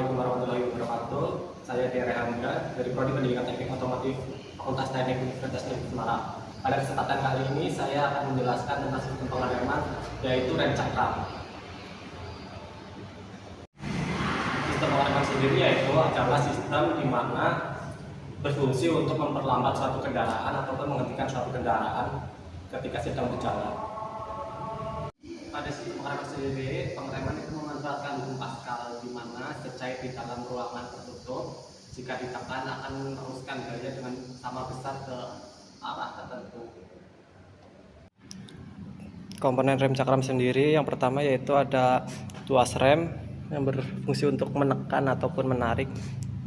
Assalamualaikum warahmatullahi wabarakatuh. Saya Dere Hamda dari Prodi Pendidikan Teknik Otomotif Fakultas Teknik Universitas Negeri Semarang. Pada kesempatan kali ini saya akan menjelaskan tentang sistem pengereman, yaitu rem cakram. Sistem pengereman sendiri yaitu adalah sistem di mana berfungsi untuk memperlambat suatu kendaraan ataupun menghentikan suatu kendaraan ketika sedang berjalan. Pada sistem pengereman sendiri, pengereman itu memanfaatkan hukum Pascal di mana secai di dalam ruangan tertutup jika ditekan akan meneruskan gaya dengan sama besar ke arah tertentu. Komponen rem cakram sendiri yang pertama yaitu ada tuas rem yang berfungsi untuk menekan ataupun menarik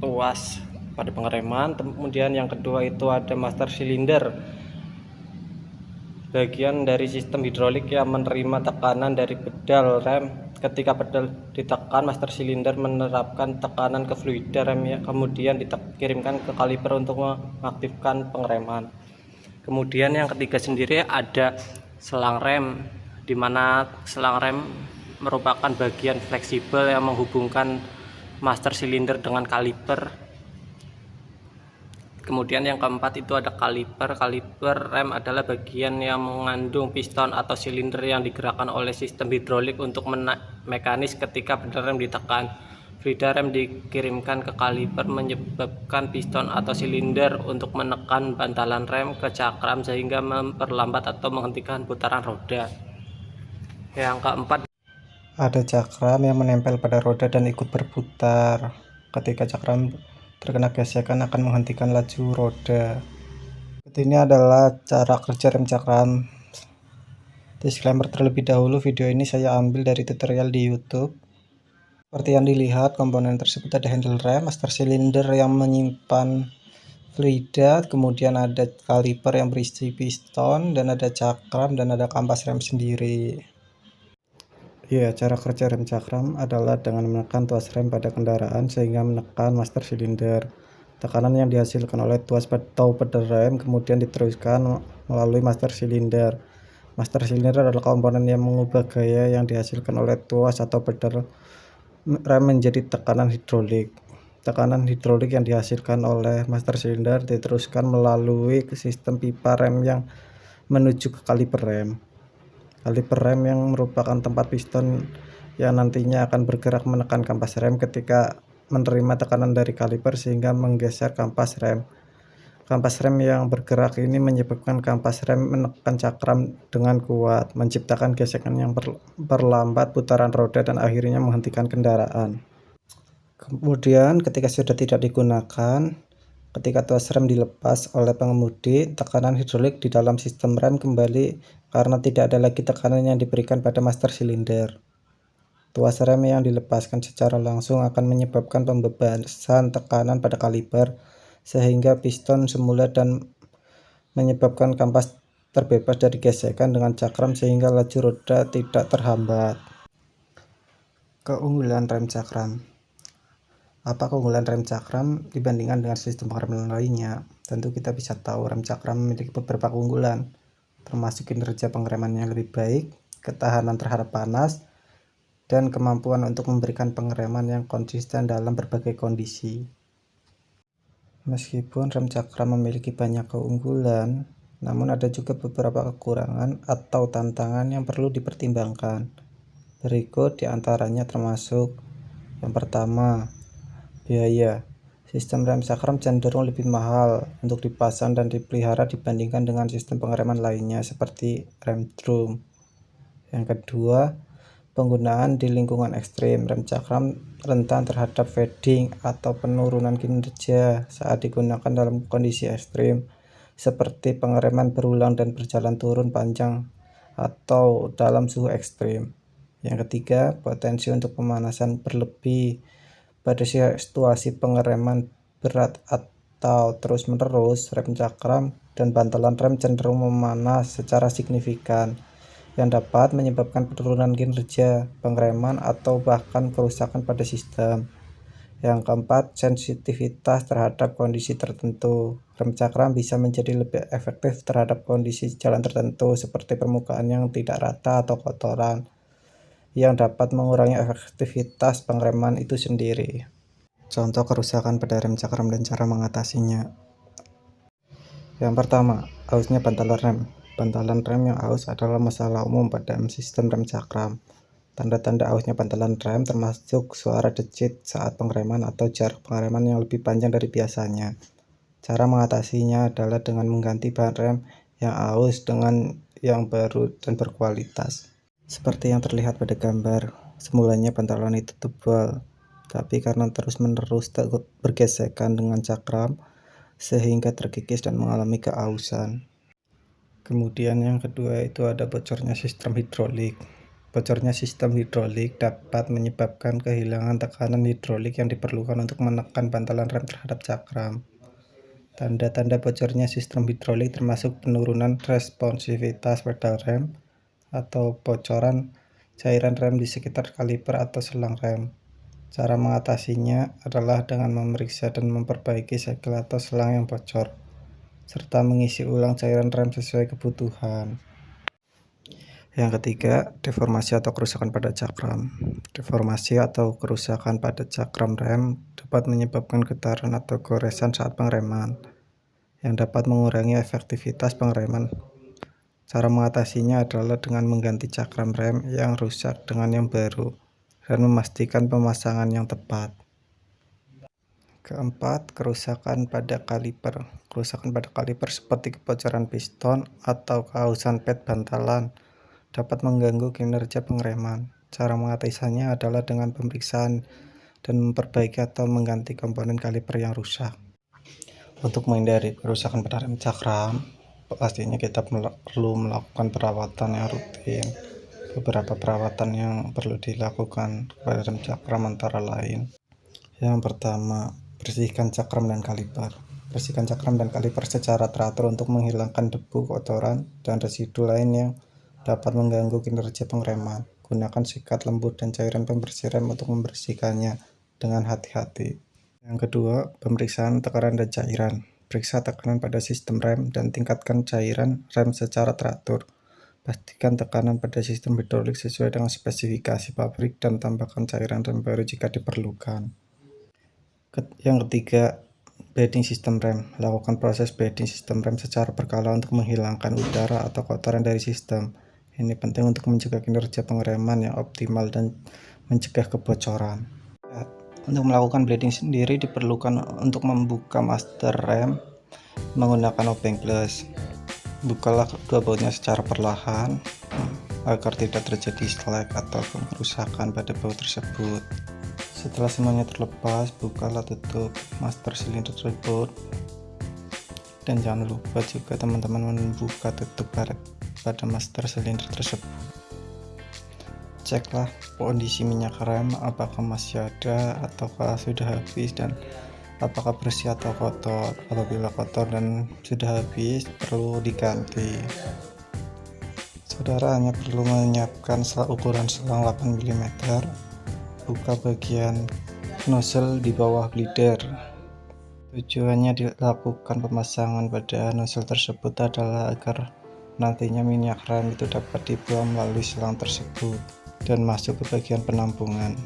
tuas pada pengereman. Kemudian yang kedua itu ada master cylinder, bagian dari sistem hidrolik yang menerima tekanan dari pedal rem. Ketika pedal ditekan, master cylinder menerapkan tekanan ke fluida rem yang kemudian dikirimkan ke kaliper untuk mengaktifkan pengereman. Kemudian yang ketiga sendiri ada selang rem, di mana selang rem merupakan bagian fleksibel yang menghubungkan master cylinder dengan kaliper. Kemudian yang keempat itu ada kaliper. Kaliper rem adalah bagian yang mengandung piston atau silinder yang digerakkan oleh sistem hidrolik untuk mekanis ketika pedal rem ditekan. Fluida rem dikirimkan ke kaliper menyebabkan piston atau silinder untuk menekan bantalan rem ke cakram sehingga memperlambat atau menghentikan putaran roda. Yang keempat ada cakram yang menempel pada roda dan ikut berputar. Ketika cakram terkena gesekan akan menghentikan laju roda. Ini adalah cara kerja rem cakram. Disclaimer terlebih dahulu, video ini saya ambil dari tutorial di YouTube. Seperti yang dilihat, komponen tersebut ada handle rem, master cylinder yang menyimpan fluida, kemudian ada kaliper yang berisi piston, dan ada cakram, dan ada kampas rem sendiri. Ya, cara kerja rem cakram adalah dengan menekan tuas rem pada kendaraan sehingga menekan master cylinder. Tekanan yang dihasilkan oleh tuas atau pedal rem kemudian diteruskan melalui master cylinder. Master cylinder adalah komponen yang mengubah gaya yang dihasilkan oleh tuas atau pedal rem menjadi tekanan hidrolik. Tekanan hidrolik yang dihasilkan oleh master cylinder diteruskan melalui sistem pipa rem yang menuju ke kaliper rem. Kaliper rem yang merupakan tempat piston yang nantinya akan bergerak menekan kampas rem ketika menerima tekanan dari kaliper sehingga menggeser kampas rem. Kampas rem yang bergerak ini menyebabkan kampas rem menekan cakram dengan kuat, menciptakan gesekan yang berlambat putaran roda dan akhirnya menghentikan kendaraan. Kemudian ketika sudah tidak digunakan, ketika tuas rem dilepas oleh pengemudi, tekanan hidrolik di dalam sistem rem kembali karena tidak ada lagi tekanan yang diberikan pada master cylinder. Tuas rem yang dilepaskan secara langsung akan menyebabkan pembebasan tekanan pada kaliper sehingga piston semula dan menyebabkan kampas terbebas dari gesekan dengan cakram sehingga laju roda tidak terhambat. Keunggulan rem cakram. Apa keunggulan rem cakram dibandingkan dengan sistem pengereman lainnya? Tentu kita bisa tahu rem cakram memiliki beberapa keunggulan, termasuk kinerja pengereman yang lebih baik, ketahanan terhadap panas, dan kemampuan untuk memberikan pengereman yang konsisten dalam berbagai kondisi. Meskipun rem cakram memiliki banyak keunggulan, namun ada juga beberapa kekurangan atau tantangan yang perlu dipertimbangkan. Berikut diantaranya termasuk yang pertama, biaya. Sistem rem cakram cenderung lebih mahal untuk dipasang dan dipelihara dibandingkan dengan sistem pengereman lainnya seperti rem drum. Yang kedua, penggunaan di lingkungan ekstrim. Rem cakram rentan terhadap fading atau penurunan kinerja saat digunakan dalam kondisi ekstrim seperti pengereman berulang dan berjalan turun panjang atau dalam suhu ekstrim. Yang ketiga, potensi untuk pemanasan berlebih. Pada situasi pengereman berat atau terus-menerus, rem cakram dan bantalan rem cenderung memanas secara signifikan, yang dapat menyebabkan penurunan kinerja pengereman atau bahkan kerusakan pada sistem. Yang keempat, sensitivitas terhadap kondisi tertentu. Rem cakram bisa menjadi lebih efektif terhadap kondisi jalan tertentu seperti permukaan yang tidak rata atau kotoran, yang dapat mengurangi efektivitas pengereman itu sendiri. Contoh kerusakan pada rem cakram dan cara mengatasinya. Yang pertama, ausnya bantalan rem. Bantalan rem yang aus adalah masalah umum pada sistem rem cakram. Tanda-tanda ausnya bantalan rem termasuk suara decit saat pengereman atau jarak pengereman yang lebih panjang dari biasanya. Cara mengatasinya adalah dengan mengganti bahan rem yang aus dengan yang baru dan berkualitas. Seperti yang terlihat pada gambar, semulanya bantalan itu tebal, tapi karena terus-menerus bergesekan dengan cakram, sehingga terkikis dan mengalami keausan. Kemudian yang kedua itu ada bocornya sistem hidrolik. Bocornya sistem hidrolik dapat menyebabkan kehilangan tekanan hidrolik yang diperlukan untuk menekan bantalan rem terhadap cakram. Tanda-tanda bocornya sistem hidrolik termasuk penurunan responsivitas pedal rem atau bocoran cairan rem di sekitar kaliper atau selang rem. Cara mengatasinya adalah dengan memeriksa dan memperbaiki segel atau selang yang bocor, serta mengisi ulang cairan rem sesuai kebutuhan. Yang ketiga, deformasi atau kerusakan pada cakram. Deformasi atau kerusakan pada cakram rem dapat menyebabkan getaran atau goresan saat pengereman, yang dapat mengurangi efektivitas pengereman. Cara mengatasinya adalah dengan mengganti cakram rem yang rusak dengan yang baru, dan memastikan pemasangan yang tepat. Keempat, kerusakan pada kaliper. Kerusakan pada kaliper seperti kebocoran piston atau keausan ped bantalan dapat mengganggu kinerja pengereman. Cara mengatasinya adalah dengan pemeriksaan dan memperbaiki atau mengganti komponen kaliper yang rusak. Untuk menghindari kerusakan pada rem cakram, pastinya kita perlu melakukan perawatan yang rutin. Beberapa perawatan yang perlu dilakukan pada rem cakram antara lain. Yang pertama, bersihkan cakram dan kaliper. Bersihkan cakram dan kaliper secara teratur untuk menghilangkan debu, kotoran, dan residu lain yang dapat mengganggu kinerja pengereman. Gunakan sikat lembut dan cairan pembersih rem untuk membersihkannya dengan hati-hati. Yang kedua, pemeriksaan tekanan dan cairan. Periksa tekanan pada sistem rem dan tingkatkan cairan rem secara teratur. Pastikan tekanan pada sistem hidrolik sesuai dengan spesifikasi pabrik dan tambahkan cairan rem baru jika diperlukan. Yang ketiga, bedding sistem rem. Lakukan proses bedding sistem rem secara berkala untuk menghilangkan udara atau kotoran dari sistem. Ini penting untuk menjaga kinerja pengereman yang optimal dan mencegah kebocoran. Untuk melakukan bedding sendiri diperlukan untuk membuka master rem menggunakan obeng plus. Bukalah kedua bautnya secara perlahan agar tidak terjadi slack atau kerusakan pada baut tersebut. Setelah semuanya terlepas, bukalah tutup master silinder tersebut, dan jangan lupa juga teman-teman membuka tutup karet pada master silinder tersebut. Ceklah kondisi minyak rem, apakah masih ada ataukah sudah habis, dan apakah bersih atau kotor. Apabila kotor dan sudah habis, perlu diganti. Saudara hanya perlu menyiapkan ukuran selang 8 mm. Buka bagian nozzle di bawah bleeder. Tujuannya dilakukan pemasangan pada nozzle tersebut adalah agar nantinya minyak rem itu dapat dibuang melalui selang tersebut dan masuk ke bagian penampungan.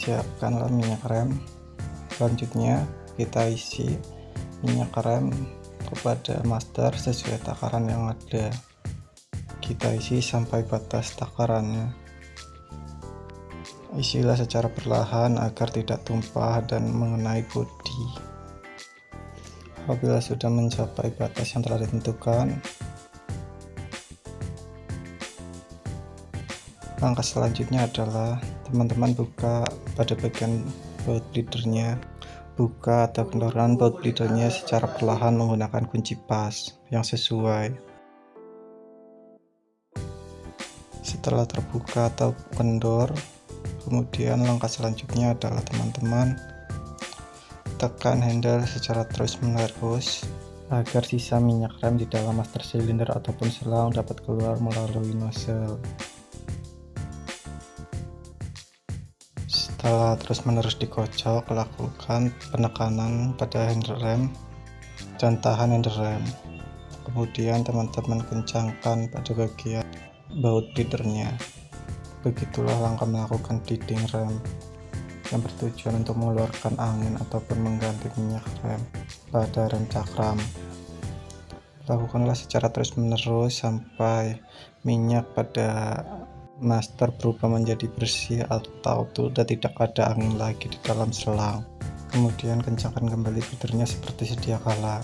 Siapkanlah minyak rem. Selanjutnya kita isi minyak rem kepada master sesuai takaran yang ada. Kita isi sampai batas takarannya. Isilah secara perlahan agar tidak tumpah dan mengenai bodi. Apabila sudah mencapai batas yang telah ditentukan, langkah selanjutnya adalah teman-teman buka pada bagian baut bleedernya. Buka atau kendorkan baut bleedernya secara perlahan menggunakan kunci pas yang sesuai. Setelah terbuka atau kendor, kemudian langkah selanjutnya adalah teman-teman tekan handle secara terus-menerus agar sisa minyak rem di dalam master silinder ataupun selang dapat keluar melalui nozzle. Setelah terus-menerus dikocok, lakukan penekanan pada handle rem dan tahan handle rem. Kemudian teman-teman kencangkan pada bagian baut bleedernya. Begitulah langkah melakukan dinding rem yang bertujuan untuk mengeluarkan angin ataupun mengganti minyak rem pada rem cakram. Lakukanlah secara terus-menerus sampai minyak pada master berubah menjadi bersih atau sudah tidak ada angin lagi di dalam selang. Kemudian kencangkan kembali puternya seperti sedia kala.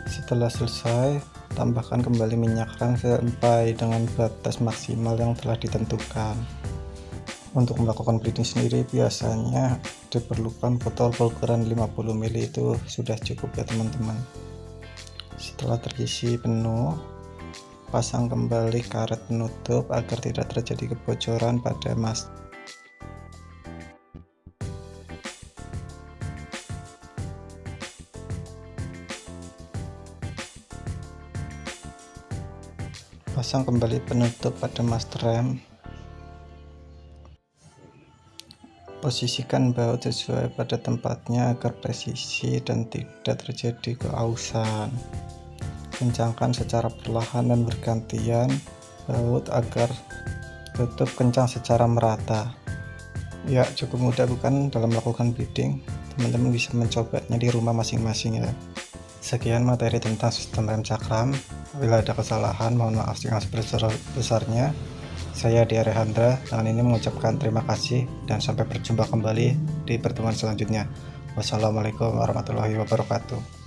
Setelah selesai, tambahkan kembali minyak rem sampai dengan batas maksimal yang telah ditentukan. Untuk melakukan bleeding sendiri biasanya diperlukan botol berukuran 50 ml, itu sudah cukup ya teman-teman. Setelah terisi penuh, pasang kembali karet penutup agar tidak terjadi kebocoran pada master. Pasang kembali penutup pada master rem. Posisikan baut sesuai pada tempatnya agar presisi dan tidak terjadi keausan. Kencangkan secara perlahan dan bergantian baut agar tutup kencang secara merata. Ya, cukup mudah bukan dalam melakukan bleeding? Teman-teman bisa mencobanya di rumah masing-masing ya. Sekian materi tentang sistem rem cakram. Bila ada kesalahan, mohon maaf yang sebesar-besarnya. Saya Adi Arehandra dengan ini mengucapkan terima kasih dan sampai berjumpa kembali di pertemuan selanjutnya. Wassalamualaikum warahmatullahi wabarakatuh.